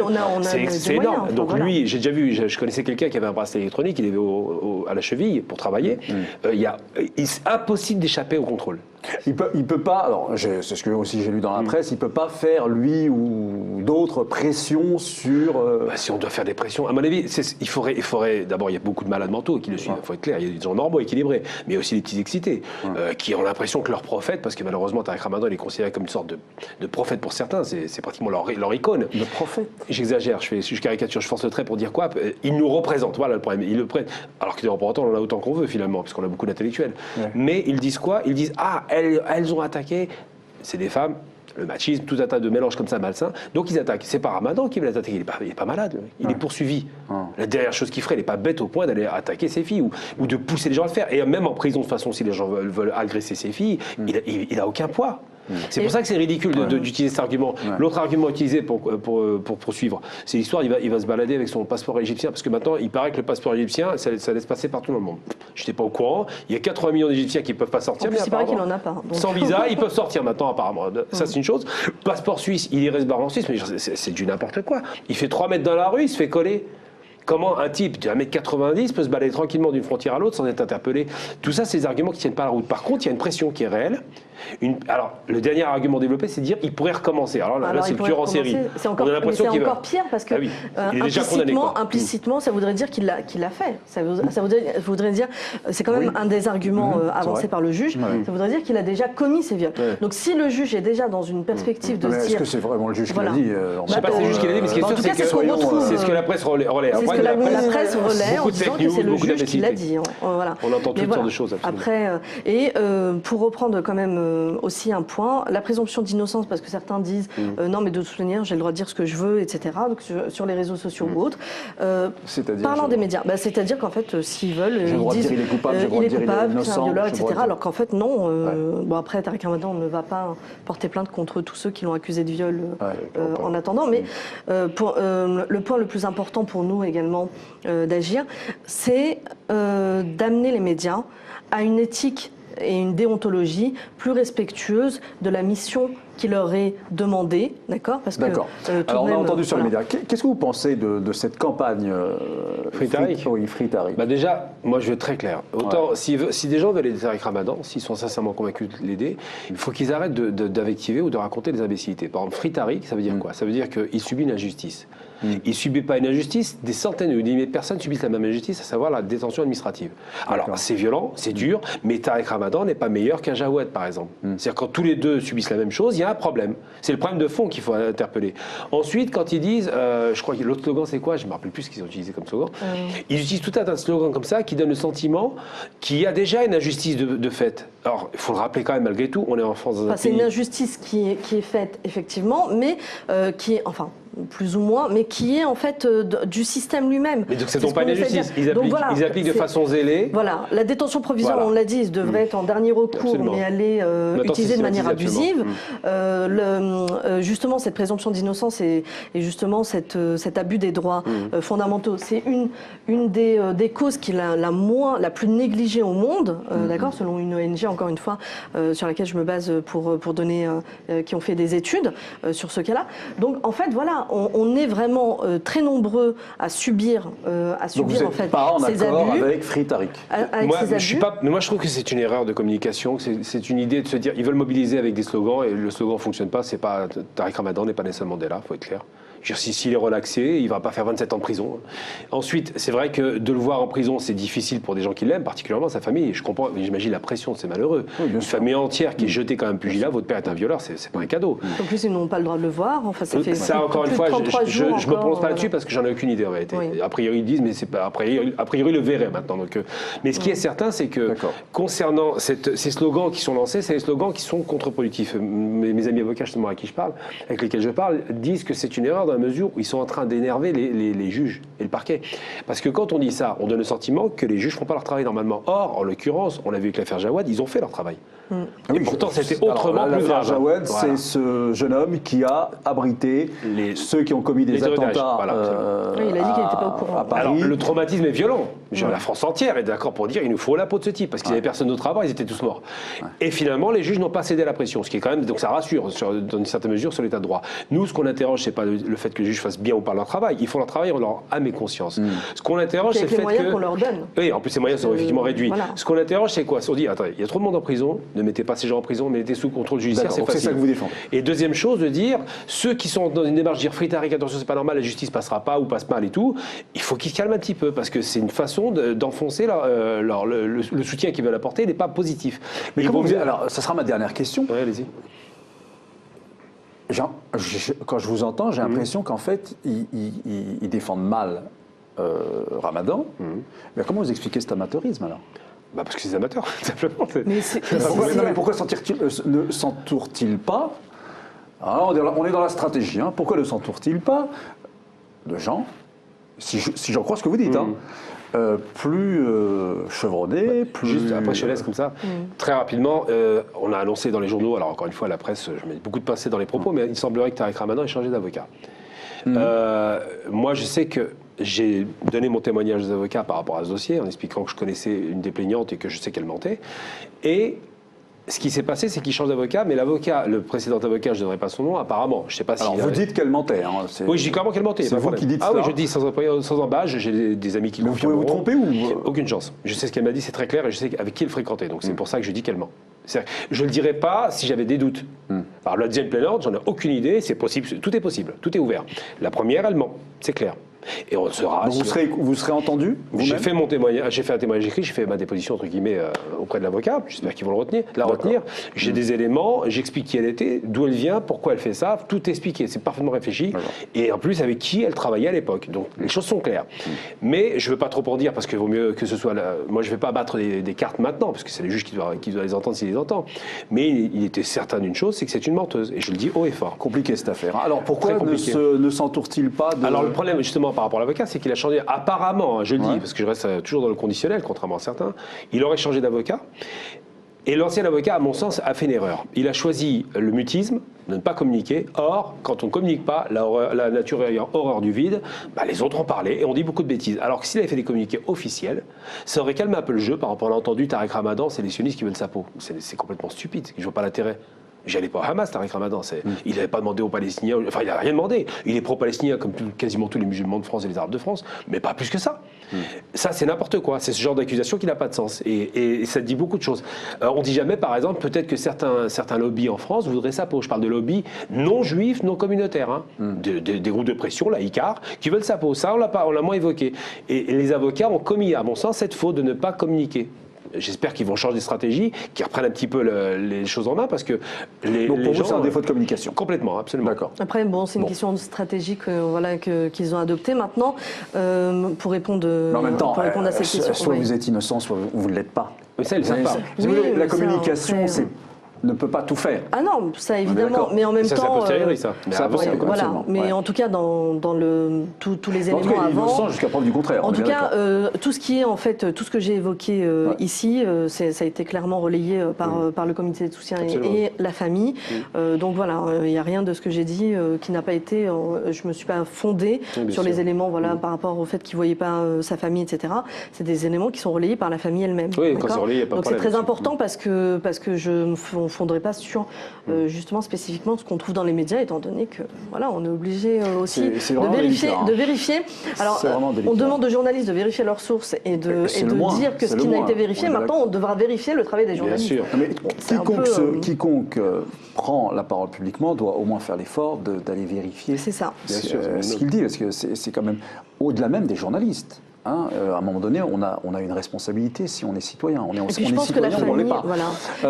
c'est énorme. Donc lui, j'ai déjà vu, je connaissais quelqu'un qui avait un bracelet électronique, il avait à la cheville pour travailler. C'est impossible d'échapper au contrôle. Il peut pas, alors c'est ce que aussi j'ai lu dans la presse, il peut pas faire, lui ou d'autres, pression sur... si on doit faire des pressions, à mon avis, il faudrait d'abord, il y a beaucoup de malades mentaux qui le suivent, il faut être clair, il y a des gens normaux, équilibrés, mais il y a aussi des petits excités, qui ont l'impression que leur prophète, parce que malheureusement Tariq Ramadan il est considéré comme une sorte de prophète pour certains, c'est pratiquement leur icône. Le prophète. J'exagère, je caricature, je force le trait pour dire quoi, il nous représente, voilà le problème, il le prête, alors que pour autant on en a autant qu'on veut finalement, parce qu'on a beaucoup d'intellectuels. Mais ils disent quoi? Ils disent, elles ont attaqué, c'est des femmes, le machisme, tout un tas de mélanges comme ça malsains, donc ils attaquent. C'est pas Ramadan qui veut les attaquer, il n'est pas malade, il est poursuivi. La dernière chose qu'il ferait, il n'est pas bête au point d'aller attaquer ses filles ou de pousser les gens à le faire. Et même en prison, de toute façon, si les gens veulent agresser ses filles, il n'a aucun poids. C'est pour ça que c'est ridicule d'utiliser cet argument. L'autre argument utilisé pour poursuivre, c'est l'histoire, il va se balader avec son passeport égyptien, parce que maintenant, il paraît que le passeport égyptien, ça laisse passer partout dans le monde. Je n'étais pas au courant, il y a 80 millions d'Égyptiens qui ne peuvent pas sortir. En plus, il paraît qu'il n'en a pas. Donc. Sans visa, ils peuvent sortir maintenant, apparemment. Ça, c'est une chose. Passeport suisse, il reste barré en Suisse, mais c'est du n'importe quoi. Il fait 3 mètres dans la rue, il se fait coller. Comment un type de 1m90 peut se balader tranquillement d'une frontière à l'autre sans être interpellé? Tout ça, c'est des arguments qui ne tiennent pas la route. Par contre, il y a une pression qui est réelle. Alors, le dernier argument développé, c'est de dire qu'il pourrait recommencer. Alors là, c'est le tueur en série. C'est encore pire parce que implicitement, ça voudrait dire qu'il l'a fait. Ça voudrait dire, c'est quand même un des arguments avancés par le juge, ça voudrait dire qu'il a déjà commis ces viols. Donc si le juge est déjà dans une perspective de se dire... Est-ce que c'est vraiment le juge qui l'a dit? Je ne sais pas si c'est le juge qui l'a dit, mais ce qui est sûr, c'est ce que la presse relaie. C'est ce que la presse relaie en disant que c'est le juge qui l'a dit. On entend toutes sortes de choses. Après, pour reprendre quand même aussi un point, la présomption d'innocence, parce que certains disent non mais de toute manière j'ai le droit de dire ce que je veux, etc. Donc sur les réseaux sociaux ou autres. Parlant des médias, c'est-à-dire qu'en fait s'ils veulent, ils disent il est coupable, c'est un violeur, etc. Alors qu'en fait non. Bon après Tariq Ramadan ne va pas porter plainte contre tous ceux qui l'ont accusé de viol en attendant, mais le point le plus important pour nous également d'agir, c'est d'amener les médias à une éthique et une déontologie plus respectueuse de la mission qui leur est demandée, d'accord? D'accord. Alors on a entendu sur les médias. Qu'est-ce que vous pensez de cette campagne Free Tariq? Oui, Free Tariq. Déjà, moi je vais être très clair. Autant si des gens veulent aider Tariq Ramadan, s'ils sont sincèrement convaincus de l'aider, il faut qu'ils arrêtent d'invectiver ou de raconter des imbécilités. Par exemple, Free Tariq, ça veut dire quoi? Ça veut dire qu'il subit une injustice. Il ne subit pas une injustice, des centaines ou des milliers de personnes subissent la même injustice, à savoir la détention administrative. Alors, c'est violent, c'est dur, mais Tarek Ramadan n'est pas meilleur qu'un Jawad, par exemple. C'est-à-dire, quand tous les deux subissent la même chose, il y a un problème. C'est le problème de fond qu'il faut interpeller. Ensuite, quand ils disent, je crois que l'autre slogan, c'est quoi? Je ne me rappelle plus ce qu'ils ont utilisé comme slogan. Ils utilisent tout un tas de slogans comme ça qui donnent le sentiment qu'il y a déjà une injustice de fait. Alors, il faut le rappeler quand même, malgré tout, on est en France dans un pays... C'est une injustice qui est faite, effectivement, mais qui est... Enfin, plus ou moins, mais qui est en fait du système lui-même. Mais donc c'est donc pas une injustice, ils appliquent de façon zélée. Voilà, la détention provisoire, on l'a dit, devrait être en dernier recours, Absolument. mais elle est utilisée de manière abusive. Justement, cette présomption d'innocence et justement cet abus des droits fondamentaux, c'est une des causes qui est la plus négligée au monde, d'accord, selon une ONG, encore une fois, sur laquelle je me base pour donner, qui ont fait des études sur ce cas-là. Donc, en fait, voilà, on est vraiment très nombreux à subir Donc vous en fait, pas en ces accord abus. avec Free Tariq. Moi, je trouve que c'est une erreur de communication, c'est une idée de se dire, ils veulent mobiliser avec des slogans et le slogan ne fonctionne pas, c'est pas Tarek Ramadan n'est pas Nelson Mandela, il faut être clair. S'il est relaxé, il ne va pas faire 27 ans de prison. Ensuite, c'est vrai que de le voir en prison, c'est difficile pour des gens qui l'aiment, particulièrement sa famille. Je comprends, j'imagine la pression, c'est malheureux. Une famille entière qui est jetée comme un pugilat, votre père est un violeur, c'est pas un cadeau. En plus, ils n'ont pas le droit de le voir. Enfin, ça encore une fois, je ne me prononce pas là-dessus parce que j'en ai aucune idée en réalité. Oui. A priori, ils disent, mais c'est pas. A priori, ils le verraient maintenant. Donc, mais ce qui est certain, c'est que concernant ces slogans qui sont lancés, c'est des slogans qui sont contre-productifs. Mes amis avocats, justement, avec qui je parle, avec lesquels je parle, disent que c'est une erreur dans la mesure où ils sont en train d'énerver les juges et le parquet. Parce que quand on dit ça, on donne le sentiment que les juges ne font pas leur travail normalement. Or, en l'occurrence, on l'a vu avec l'affaire Jawad, ils ont fait leur travail. Et pourtant, c'était autrement plus grave. Jawad, c'est ce jeune homme qui a abrité ceux qui ont commis des attentats oui, il a dit qu'il n'était pas au courant. à Paris. Alors, le traumatisme est violent. La France entière est d'accord pour dire qu'il nous faut la peau de ce type, parce qu'ils n'avaient personne d'autre à voir, ils étaient tous morts. Et finalement, les juges n'ont pas cédé à la pression, ce qui est quand même, donc ça rassure, dans une certaine mesure, sur l'état de droit. Nous, ce qu'on interroge, c'est pas le fait que les juges fassent bien ou pas leur travail. Ils font leur travail en leur âme et conscience. Ce qu'on interroge, c'est le fait que... les moyens qu'on leur donne. Oui, en plus, ces moyens sont effectivement réduits. Voilà. Ce qu'on interroge, c'est quoi? On dit, attendez, il y a trop de monde en prison, ne mettez pas ces gens en prison, mais mettez sous contrôle judiciaire, c'est facile. C'est ça que vous défendez. Et deuxième chose, de dire, ceux qui sont dans une démarche de dire Free Tariq, attention, c'est pas normal, la justice passera pas ou passe mal et tout, il faut qu'ils se calment un petit peu, parce que c'est une façon d'enfoncer le soutien qu'ils veulent apporter n'est pas positif. Mais alors, ça sera ma dernière question. Oui, allez-y. Quand je vous entends, j'ai l'impression qu'en fait, ils défendent mal Ramadan. Mais comment vous expliquez cet amateurisme alors? Parce que c'est des amateurs, simplement. Mais pourquoi ne s'entourent-ils pas? Alors, on est dans la stratégie. Pourquoi ne s'entourent-ils pas de gens, si j'en crois ce que vous dites, plus chevronnés, plus... Juste après, je laisse comme ça. Très rapidement, on a annoncé dans les journaux, alors encore une fois, la presse, je mets beaucoup de pincées dans les propos, mais il semblerait que Tarek Ramadan ait changé d'avocat. Moi, je sais que j'ai donné mon témoignage aux avocats par rapport à ce dossier, en expliquant que je connaissais une des plaignantes et que je sais qu'elle mentait. Et ce qui s'est passé, c'est qu'il change d'avocat, mais l'avocat, le précédent avocat, je ne donnerai pas son nom, apparemment, je ne sais pas si... Alors, vous dites qu'elle mentait. Oui, je dis clairement qu'elle mentait. C'est vous qui dites ça. Ah oui, je dis sans embâche, j'ai des amis qui le confirment. Vous pouvez vous tromper ou... Aucune chance. Je sais ce qu'elle m'a dit, c'est très clair, et je sais avec qui elle fréquentait, donc c'est pour ça que je dis qu'elle ment. Je ne le dirais pas si j'avais des doutes. Alors, la deuxième plaignante, j'en ai aucune idée, c'est possible, tout est possible, tout est ouvert. La première, elle ment, c'est clair. Et on sera. Donc vous serez entendu? J'ai fait mon témoignage, j'ai fait un témoignage écrit, j'ai fait ma déposition entre guillemets auprès de l'avocat. J'espère qu'ils vont la retenir. J'ai des éléments, j'explique qui elle était, d'où elle vient, pourquoi elle fait ça. Tout est expliqué, c'est parfaitement réfléchi. Et en plus avec qui elle travaillait à l'époque. Donc les choses sont claires. Mais je veux pas trop en dire parce qu'il vaut mieux que ce soit. Moi je vais pas battre des cartes maintenant parce que c'est les juges qui doivent les entendre s'ils les entendent. Mais il était certain d'une chose, c'est que c'est une menteuse. Et je le dis haut et fort. Compliqué cette affaire. Alors pourquoi ne s'entoure-t-il pas de... Alors le problème justement par rapport à l'avocat, c'est qu'il a changé, apparemment, je le dis, parce que je reste toujours dans le conditionnel, contrairement à certains, il aurait changé d'avocat. Et l'ancien avocat, à mon sens, a fait une erreur. Il a choisi le mutisme, de ne pas communiquer. Or, quand on ne communique pas, la nature ayant horreur du vide, les autres ont parlé et on dit beaucoup de bêtises. Alors que s'il avait fait des communiqués officiels, ça aurait calmé un peu le jeu par rapport à l'entendu Tarek Ramadan, c'est les sionistes qui veulent sa peau. C'est complètement stupide, je ne vois pas l'intérêt. J'allais pas au Hamas, Tariq Ramadan. Il n'avait pas demandé aux Palestiniens, enfin il n'a rien demandé. Il est pro-palestinien comme quasiment tous les musulmans de France et les Arabes de France, mais pas plus que ça. Ça, c'est n'importe quoi. C'est ce genre d'accusation qui n'a pas de sens. Et ça dit beaucoup de choses. On ne dit jamais, par exemple, peut-être que certains lobbies en France voudraient ça. Je parle de lobbies non juifs, non communautaires. Hein. Des groupes de pression, la ICAR, qui veulent ça. Ça, on l'a moins évoqué. Et les avocats ont commis, à mon sens, cette faute de ne pas communiquer. J'espère qu'ils vont changer de stratégie, qu'ils reprennent un petit peu les choses en main, parce que donc pour vous, c'est un défaut de communication. Complètement, absolument. D'accord. Après, bon, c'est une question stratégique qu'ils ont adoptée maintenant pour répondre, mais en même temps, pour répondre à cette question. Soit vous êtes innocent, soit vous ne l'êtes pas. Mais ça, ils ne savent pas. La communication, ne peut pas tout faire. Ah non, ça évidemment, mais en même ça, temps... Ça posteriori, ça. Mais ça avant, voilà, mais en tout cas, dans tous les éléments en tout cas, avant... innocent jusqu'à preuve du contraire. En tout cas, tout ce qui est, en fait, tout ce que j'ai évoqué ici, ça a été clairement relayé par le comité de soutien et la famille. Donc voilà, il n'y a rien de ce que j'ai dit qui n'a pas été... je ne me suis pas fondée sur les éléments par rapport au fait qu'il ne voyait pas sa famille, etc. C'est des éléments qui sont relayés par la famille elle-même. Oui, quand c'est relayé, il n'y a pas de problème. Donc c'est très important parce que je ne fonderai pas sur justement spécifiquement ce qu'on trouve dans les médias, étant donné que voilà, on est obligé aussi de vérifier. Alors on demande aux journalistes de vérifier leurs sources et de dire que ce qui n'a été vérifié. Maintenant, on devra vérifier le travail des journalistes. Bien sûr. Mais quiconque prend la parole publiquement doit au moins faire l'effort d'aller vérifier ce qu'il dit, parce que c'est quand même au-delà même des journalistes. Hein, à un moment donné, on a une responsabilité si on est citoyen. On est citoyen, on ne l'est pas.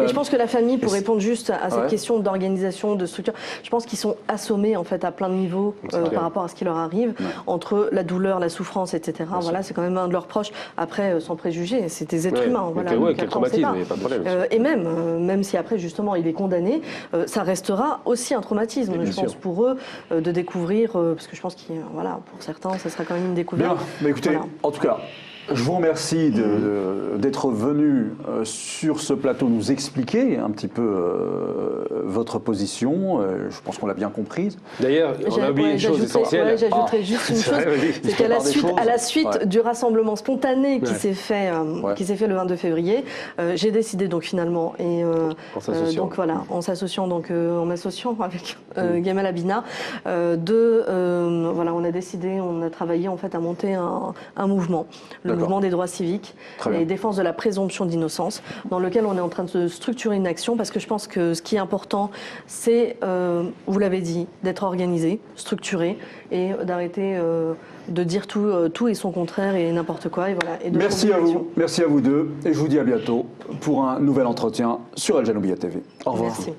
Et je pense que la famille, pour répondre juste à cette question d'organisation, de structure, je pense qu'ils sont assommés en fait à plein de niveaux par rapport à ce qui leur arrive, entre la douleur, la souffrance, etc. Voilà, c'est quand même un de leurs proches. Après, sans préjugés, c'est des êtres humains. Voilà, quel traumatisme, il n'y a pas de problème. Et même si après justement il est condamné, ça restera aussi un traumatisme, je pense, pour eux de découvrir, parce que je pense que voilà, pour certains, ça sera quand même une découverte. Bien, mais écoutez. En tout cas, je vous remercie d'être venu sur ce plateau nous expliquer un petit peu votre position. Je pense qu'on l'a bien comprise. D'ailleurs, on a oublié une chose essentielle. J'ajouterai juste une chose, c'est qu'à la suite du rassemblement spontané qui s'est fait le 22 février, j'ai décidé donc finalement, en s'associant en m'associant avec Gamal Abina, on a décidé, on a travaillé en fait à monter un mouvement. Le mouvement des droits civiques et défense de la présomption d'innocence, dans lequel on est en train de structurer une action, parce que je pense que ce qui est important, c'est, vous l'avez dit, d'être organisé, structuré, et d'arrêter de dire tout et son contraire et n'importe quoi. Et voilà, merci à vous deux, et je vous dis à bientôt pour un nouvel entretien sur Al Janoubia TV. Au revoir. Merci.